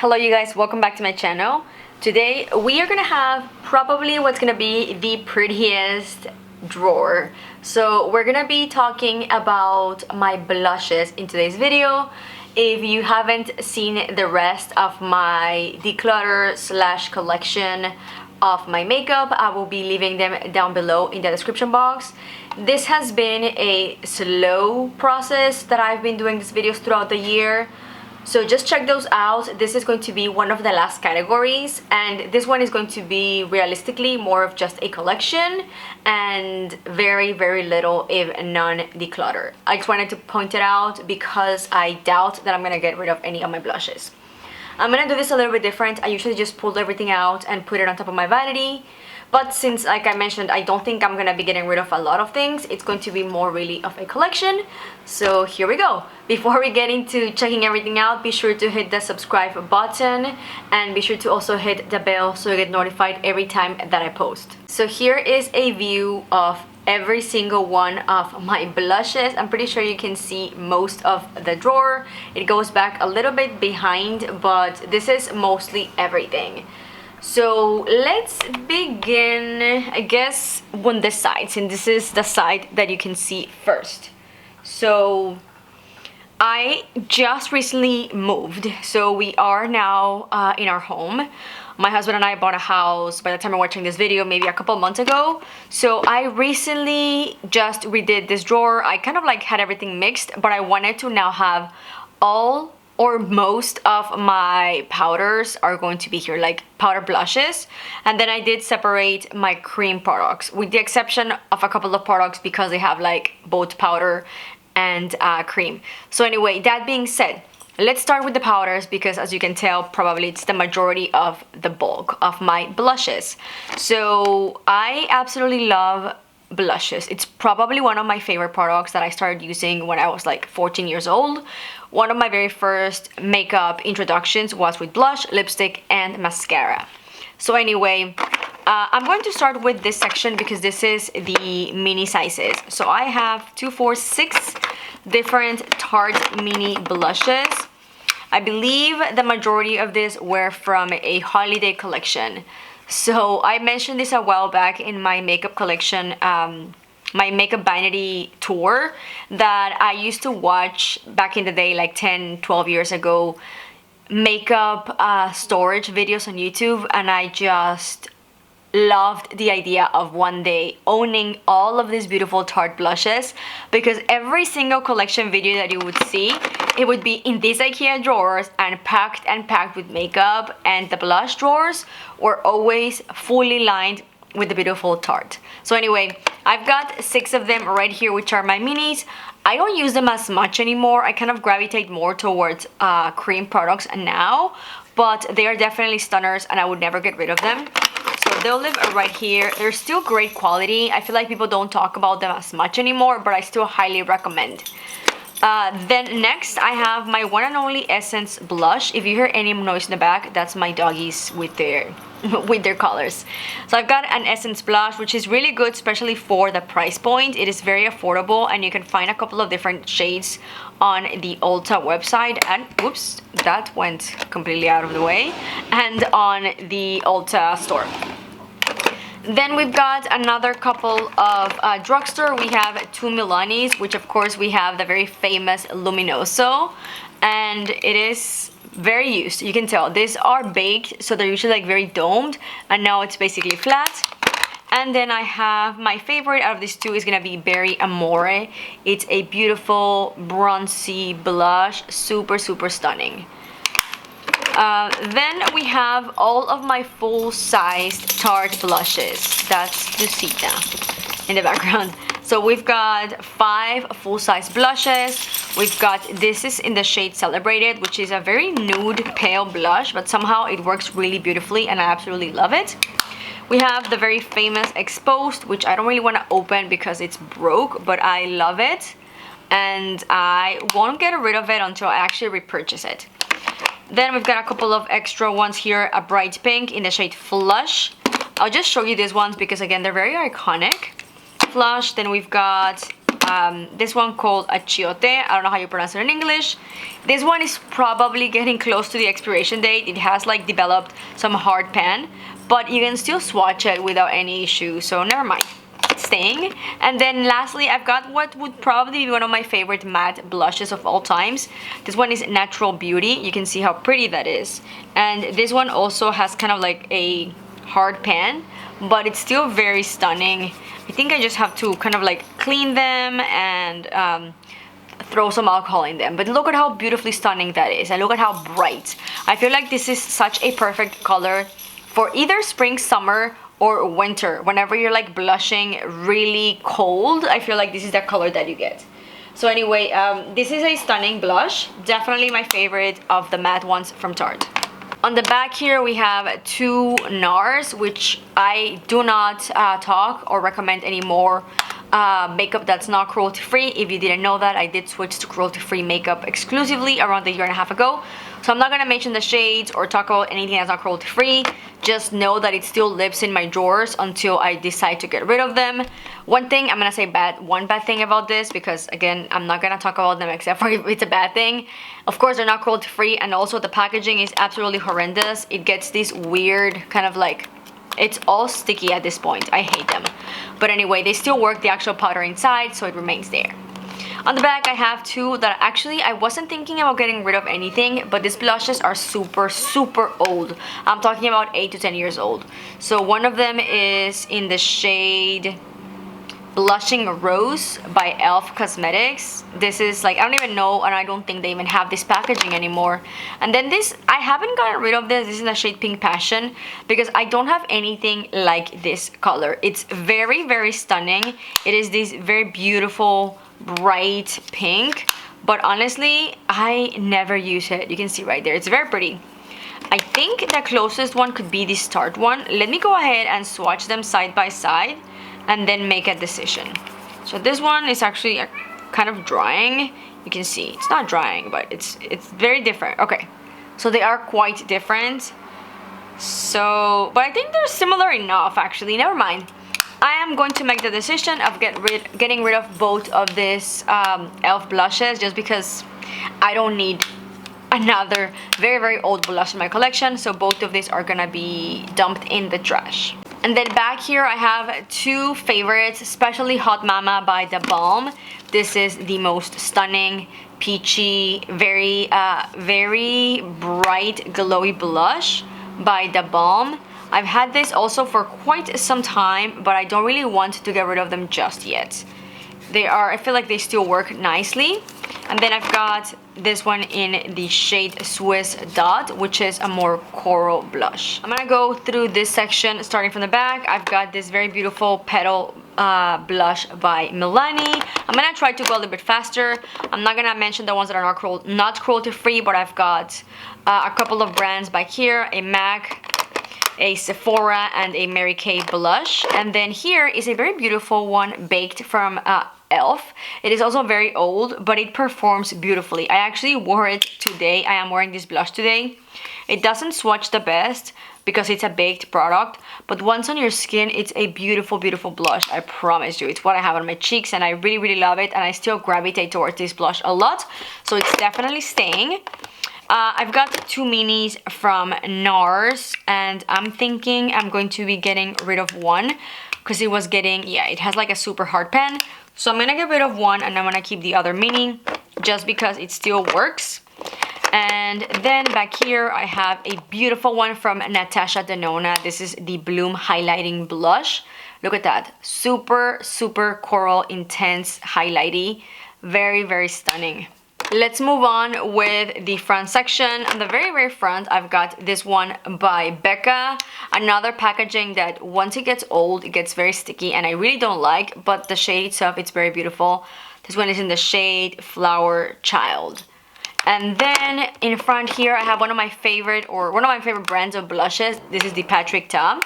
Hello you guys, welcome back to my channel. Today we are gonna have probably what's gonna be the prettiest drawer. So we're gonna be talking about my blushes in today's video. If you haven't seen the rest of my declutter slash collection of my makeup, I will be leaving them down below in the description box. This has been a slow process that I've been doing these videos throughout the year. So just check those out. This is going to be one of the last categories, and this one is going to be realistically more of just a collection and very little if none declutter. I just wanted to point it out because I doubt that I'm gonna get rid of any of my blushes. I'm gonna do this a little bit different. I usually just pull everything out and put it on top of my vanity. But since, like I mentioned, I don't think I'm gonna be getting rid of a lot of things, it's going to be more really of a collection. So here we go. Before we get into checking everything out, be sure to hit the subscribe button and be sure to also hit the bell so you get notified every time that I post. So here is a view of every single one of my blushes. I'm pretty sure you can see most of the drawer. It goes back a little bit behind, but this is mostly everything. So let's begin, I guess, on this side, since this is the side that you can see first. So I just recently moved, so we are now in our home. My husband and I bought a house by the time I'm watching this video, maybe a couple months ago. So I recently just redid this drawer. I kind of like had everything mixed, but I wanted to now have all or most of my powders are going to be here, like powder blushes. And then I did separate my cream products, with the exception of a couple of products because they have like both powder and cream. So anyway, that being said, let's start with the powders because, as you can tell, probably it's the majority of the bulk of my blushes. So I absolutely love blushes. It's probably one of my favorite products that I started using when I was like 14 years old. One of my very first makeup introductions was with blush, lipstick, and mascara. So anyway, I'm going to start with this section because this is the mini sizes. So I have 2, 4, 6 different Tarte mini blushes. I believe the majority of these were from a holiday collection. So I mentioned this a while back in my makeup collection, my makeup Vanity Tour, that I used to watch back in the day, like 10, 12 years ago, makeup storage videos on YouTube, and I just loved the idea of one day owning all of these beautiful Tarte blushes, because every single collection video that you would see, it would be in these IKEA drawers and packed with makeup, and the blush drawers were always fully lined with the beautiful Tarte. So anyway, I've got 6 of them right here, which are my minis. I don't use them as much anymore. I kind of gravitate more towards cream products now, but they are definitely stunners and I would never get rid of them. So they'll live right here. They're still great quality. I feel like people don't talk about them as much anymore, but I still highly recommend. Then next I have my one and only Essence blush. If you hear any noise in the back, that's my doggies with their collars. So I've got an Essence blush, which is really good, especially for the price point. It is very affordable and you can find a couple of different shades on the Ulta website, and oops, that went completely out of the way, and on the Ulta store. Then we've got another couple of drugstore. We have 2 Milanis, which of course we have the very famous Luminoso, and it is very used. You can tell these are baked, so they're usually like very domed, and now it's basically flat. And then I have my favorite out of these two is gonna be Berry Amore. It's a beautiful bronzy blush, super stunning. Then we have all of my full-sized Tarte blushes. That's Rita in the background. So we've got 5 full-size blushes. We've got, this is in the shade Celebrated, which is a very nude pale blush, but somehow it works really beautifully and I absolutely love it. We have the very famous Exposed, which I don't really want to open because it's broke, but I love it. And I won't get rid of it until I actually repurchase it. Then we've got a couple of extra ones here, a bright pink in the shade Flush. I'll just show you these ones because again, they're very iconic. Flush, then we've got this one called Achiote. I don't know how you pronounce it in English. This one is probably getting close to the expiration date. It has like developed some hard pan, but you can still swatch it without any issue, so never mind. It's staying. And then lastly, I've got what would probably be one of my favorite matte blushes of all times. This one is Natural Beauty. You can see how pretty that is. And this one also has kind of like a hard pan, but it's still very stunning. I think I just have to kind of like clean them and throw some alcohol in them. But look at how beautifully stunning that is, and look at how bright. I feel like this is such a perfect color for either spring, summer, or winter. Whenever you're like blushing really cold, I feel like this is the color that you get. So anyway, this is a stunning blush. Definitely my favorite of the matte ones from Tarte. On the back here we have two NARS, which I do not talk or recommend anymore. Makeup that's not cruelty free. If you didn't know that, I did switch to cruelty free makeup exclusively around a year and a half ago. So I'm not gonna mention the shades or talk about anything that's not cruelty free. Just know that it still lives in my drawers until I decide to get rid of them. One thing I'm gonna say one bad thing about this, because again, I'm not gonna talk about them except for if it's a bad thing. Of course, they're not cruelty free, and also the packaging is absolutely horrendous. It gets this weird kind of like, it's all sticky at this point. I hate them. But anyway, they still work the actual powder inside, so it remains there. On the back, I have two that actually I wasn't thinking about getting rid of anything, but these blushes are super, super old. I'm talking about 8 to 10 years old. So one of them is in the shade Blushing Rose by e.l.f. Cosmetics. This is like, I don't even know, and I don't think they even have this packaging anymore. And then this, I haven't gotten rid of this. This is in the shade Pink Passion, because I don't have anything like this color. It's very, very stunning. It is this very beautiful, bright pink, but honestly, I never use it. You can see right there. It's very pretty. I think the closest one could be this Tarte one. Let me go ahead and swatch them side by side and then make a decision. So this one is actually kind of drying. You can see it's not drying, but it's very different. Okay, so they are quite different. So, but I think they're similar enough actually. Never mind. I am going to make the decision of getting rid of both of these e.l.f. blushes, just because I don't need another very, very old blush in my collection. So both of these are gonna be dumped in the trash. And then back here I have two favorites, especially Hot Mama by The Balm. This is the most stunning, peachy, very bright, glowy blush by The Balm. I've had this also for quite some time, but I don't really want to get rid of them just yet. They are, I feel like they still work nicely. And then I've got this one in the shade Swiss Dot, which is a more coral blush. I'm gonna go through this section starting from the back. I've got this very beautiful Petal blush by Milani. I'm gonna try to go a little bit faster. I'm not gonna mention the ones that are not cruelty free, but I've got a couple of brands back here, a MAC, a Sephora, and a Mary Kay blush. And then here is a very beautiful one baked from e.l.f. It is also very old, but it performs beautifully. I actually wore it today. I am wearing this blush today. It doesn't swatch the best because it's a baked product, but once on your skin, it's a beautiful, beautiful blush. I promise you. It's what I have on my cheeks, and I really, really love it, and I still gravitate towards this blush a lot, so it's definitely staying. I've got two minis from NARS, and I'm thinking I'm going to be getting rid of one because it was getting, yeah, it has like a super hard pen. So I'm gonna get rid of one, and I'm gonna keep the other mini just because it still works. And then back here I have a beautiful one from Natasha Denona. This is the Bloom Highlighting Blush. Look at that. Super, super coral, intense, highlighty. Very, very stunning. Let's move on with the front section. On the very, very front, I've got this one by Becca. Another packaging that once it gets old, it gets very sticky, and I really don't like, but the shade itself, it's very beautiful. This one is in the shade Flower Child. And then in front here, I have one of my favorite brands of blushes. This is the Patrick Ta.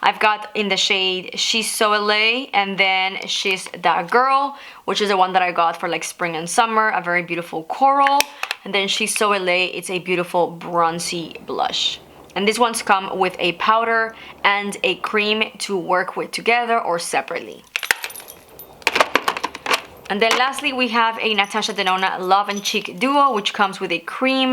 I've got in the shade She's So LA, and then She's That Girl, which is the one that I got for like spring and summer, a very beautiful coral. And then She's So LA, it's a beautiful bronzy blush. And these ones come with a powder and a cream to work with together or separately. And then lastly, we have a Natasha Denona Love and Cheek Duo, which comes with a cream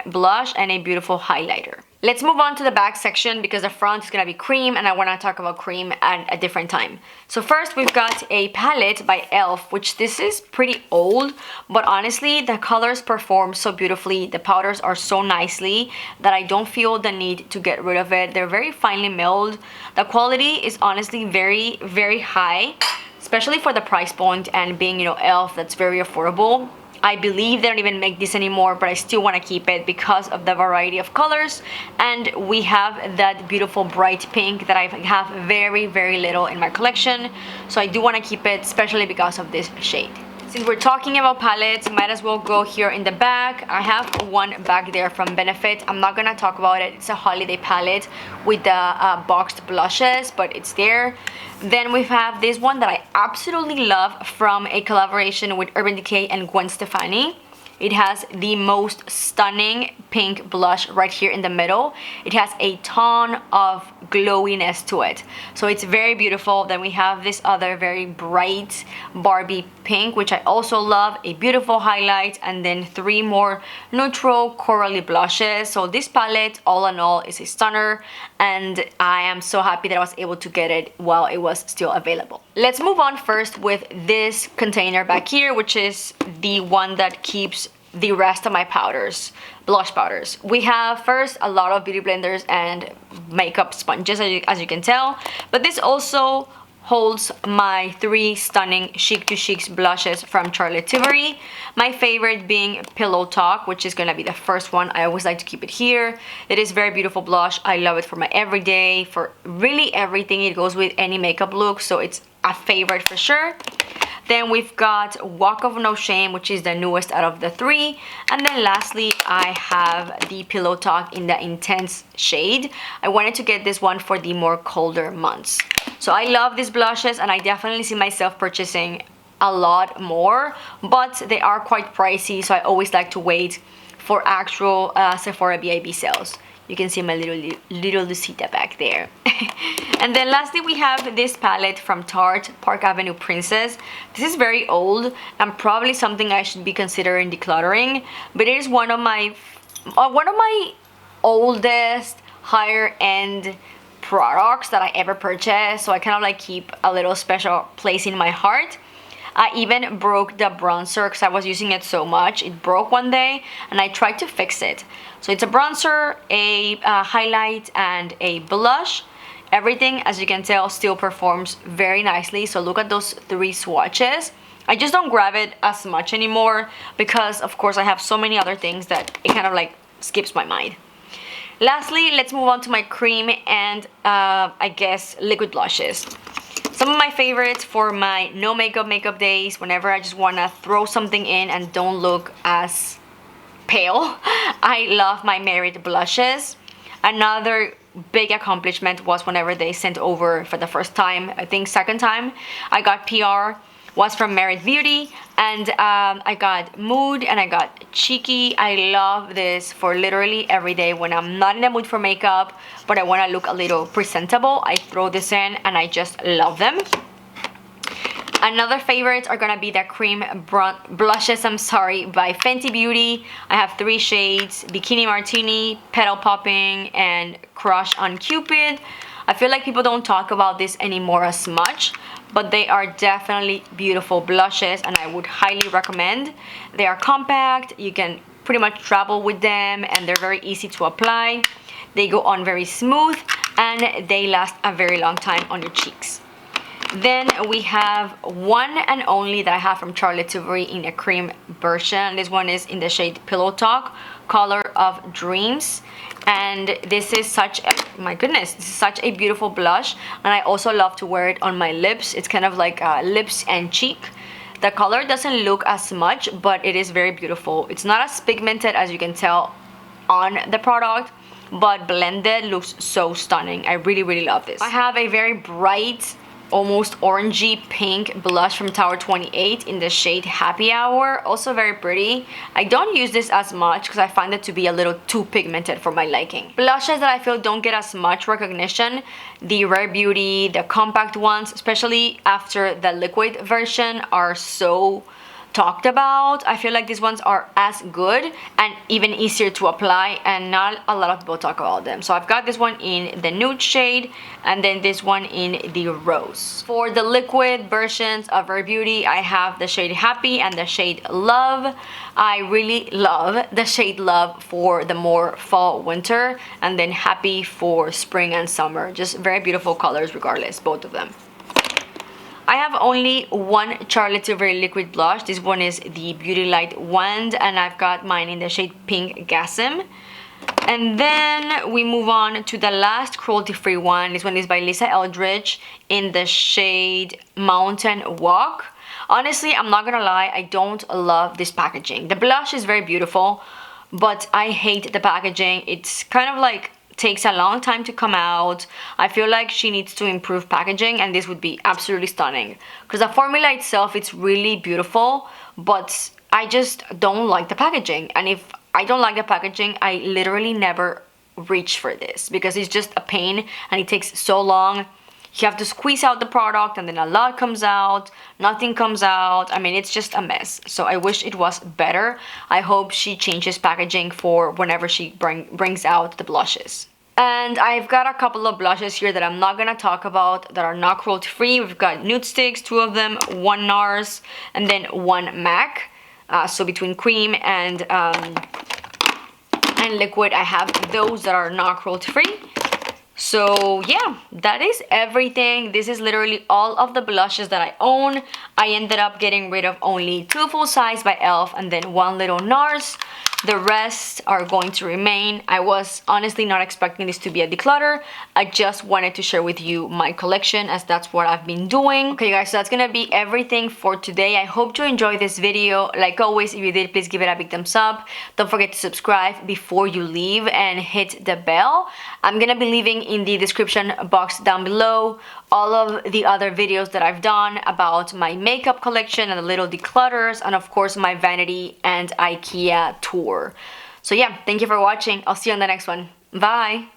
blush and a beautiful highlighter. Let's move on to the back section because the front is gonna be cream and I wanna talk about cream at a different time. So first we've got a palette by e.l.f., which this is pretty old, but honestly the colors perform so beautifully. The powders are so nicely that I don't feel the need to get rid of it. They're very finely milled. The quality is honestly very, very high, especially for the price point and being, you know, e.l.f., that's very affordable. I believe they don't even make this anymore, but I still want to keep it because of the variety of colors. And we have that beautiful bright pink that I have very, very little in my collection. So I do want to keep it, especially because of this shade. Since we're talking about palettes, might as well go here in the back. I have one back there from Benefit. I'm not gonna talk about it. It's a holiday palette with the boxed blushes, but it's there. Then we have this one that I absolutely love from a collaboration with Urban Decay and Gwen Stefani. It has the most stunning pink blush right here in the middle. It has a ton of glowiness to it, so it's very beautiful. Then we have this other very bright Barbie pink, which I also love, a beautiful highlight, and then 3 more neutral corally blushes. So this palette, all in all, is a stunner, and I am so happy that I was able to get it while it was still available. Let's move on first with this container back here, which is the one that keeps the rest of my powders, blush powders. We have first a lot of beauty blenders and makeup sponges, as you can tell, but this also holds my 3 stunning Chic to Chics blushes from Charlotte Tilbury. My favorite being Pillow Talk, which is gonna be the first one. I always like to keep it here. It is very beautiful blush. I love it for my everyday, for really everything. It goes with any makeup look, so it's a favorite for sure. Then we've got Walk of No Shame, which is the newest out of the 3. And then lastly, I have the Pillow Talk in the Intense shade. I wanted to get this one for the more colder months. So I love these blushes and I definitely see myself purchasing a lot more, but they are quite pricey, so I always like to wait for actual Sephora BIB sales. You can see my little Lucita back there. And then lastly, we have this palette from Tarte, Park Avenue Princess. This is very old and probably something I should be considering decluttering, but it is one of my oldest higher end products that I ever purchased, so I kind of like keep a little special place in my heart. I even broke the bronzer because I was using it so much. It broke one day and I tried to fix it. So it's a bronzer, a highlight, and a blush. Everything, as you can tell, still performs very nicely. So look at those 3 swatches. I just don't grab it as much anymore because, of course, I have so many other things that it kind of like skips my mind. Lastly, let's move on to my cream and I guess liquid blushes. Some of my favorites for my no makeup days, whenever I just want to throw something in and don't look as pale. I love my Merit blushes. Another big accomplishment was whenever they sent over for the first time, I think second time, I got PR, was from Merit Beauty, and I got Mood and I got Cheeky. I love this for literally every day when I'm not in the mood for makeup, but I want to look a little presentable. I throw this in and I just love them. Another favorites are gonna be the cream blushes, by Fenty Beauty. I have 3 shades: Bikini Martini, Petal Popping, and Crush on Cupid. I feel like people don't talk about this anymore as much, but they are definitely beautiful blushes and I would highly recommend. They are compact, you can pretty much travel with them, and they're very easy to apply. They go on very smooth and they last a very long time on your cheeks. Then we have one and only that I have from Charlotte Tilbury in a cream version. This one is in the shade Pillow Talk, Color of Dreams. And this is such a, my goodness, this is such a beautiful blush. And I also love to wear it on my lips. It's kind of like lips and cheek. The color doesn't look as much, but it is very beautiful. It's not as pigmented as you can tell on the product, but blended looks so stunning. I really, really love this. I have a very bright almost orangey pink blush from Tower 28 in the shade Happy Hour. Also very pretty. I don't use this as much because I find it to be a little too pigmented for my liking. Blushes that I feel don't get as much recognition, the Rare Beauty, the compact ones, especially after the liquid version, are so talked about. I feel like these ones are as good and even easier to apply, and not a lot of people talk about them. So I've got this one in the nude shade and then this one in the rose. For the liquid versions of Rare Beauty, I have the shade Happy and the shade Love. I really love the shade Love for the more fall winter, and then Happy for spring and summer. Just very beautiful colors regardless, both of them. I have only one Charlotte Tilbury liquid blush. This one is the Beauty Light Wand, and I've got mine in the shade Pink Gasm. And then we move on to the last cruelty-free one. This one is by Lisa Eldridge in the shade Mountain Walk. Honestly, I'm not gonna lie, I don't love this packaging. The blush is very beautiful, but I hate the packaging. It's kind of like takes a long time to come out. I feel like she needs to improve packaging, and this would be absolutely stunning. Because the formula itself, it's really beautiful, but I just don't like the packaging. And if I don't like the packaging, I literally never reach for this because it's just a pain and it takes so long. You have to squeeze out the product and then a lot comes out, nothing comes out. I mean, it's just a mess. So I wish it was better. I hope she changes packaging for whenever she brings out the blushes. And I've got a couple of blushes here that I'm not gonna talk about that are not cruelty free. We've got nude sticks, 2 of them, 1 NARS, and then 1 MAC. So between cream and liquid, I have those that are not cruelty free. So yeah, that is everything. This is literally all of the blushes that I own. I ended up getting rid of only 2 full size by e.l.f. and then 1 little NARS. The rest are going to remain. I was honestly not expecting this to be a declutter. I just wanted to share with you my collection as that's what I've been doing. Okay guys, so that's gonna be everything for today. I hope you enjoyed this video. Like always, if you did, please give it a big thumbs up. Don't forget to subscribe before you leave and hit the bell. I'm gonna be leaving in the description box down below all of the other videos that I've done about my makeup collection and the little declutters, and of course my Vanity and IKEA tour. So yeah, thank you for watching. I'll see you on the next one. Bye!